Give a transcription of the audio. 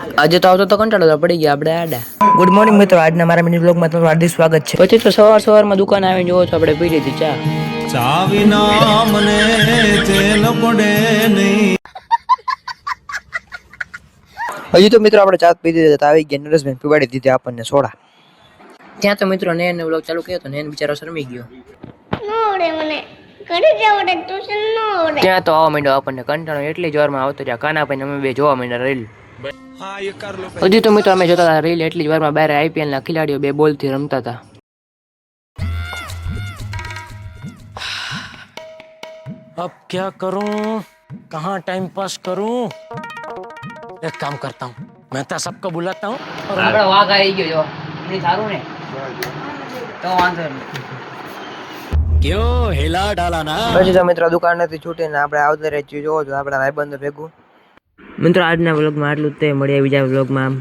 આજે તો આવતો તો કંટાળો પડી ગયા આપણે આડા. ગુડ મોર્નિંગ મિત્રો, આજના મારા મિની બ્લોગમાં તમારું હાર્દિક સ્વાગત છે. પછી તો સવારમાં દુકાન આવીને જોવો છો આપણે પી લીધી ચા. ચા વિના મને ચેન પડે નહીં. હજી તો મિત્રો આપણે ચા પી દીધી તો આવી ગયા નરેશભાઈ પીવાડી દીધી આપણને સોડા. ત્યાં તો મિત્રો ને બ્લોગ ચાલુ કર્યો તો ને બિચારો શરમી ગયો. ત્યાં તો આવવા માંડ્યો આપણને કંટાળો એટલી જોરમાં આવતો રહ્યા કાના ભાઈ અમે બે જોવા માંડ્યા રીલ. હજી તો મિત્રો અમે જોતા હતા રીલ એટલી જ વારમાં બહાર આઈપીએલ ના ખેલાડીઓ બે બોલ થી રમતા હતા. अब क्या करूं, कहाँ टाइम पास करूं? एक काम करता हूँ, मैं तो सबको बुलाता हूँ. આપડે વાઘ આવી ગયો જો એ સારું ને તો વાંધો નહીં. क्यों हिला डाला ना? પછી તો મિત્રો દુકાનેથી છૂટીને આપણે આવતા રહી જોવો છો આપણા ભાઈબંધો ભેગું. મિત્રો આજના વ્લોગમાં આટલું જ તે મળીએ બીજા વ્લોગમાં.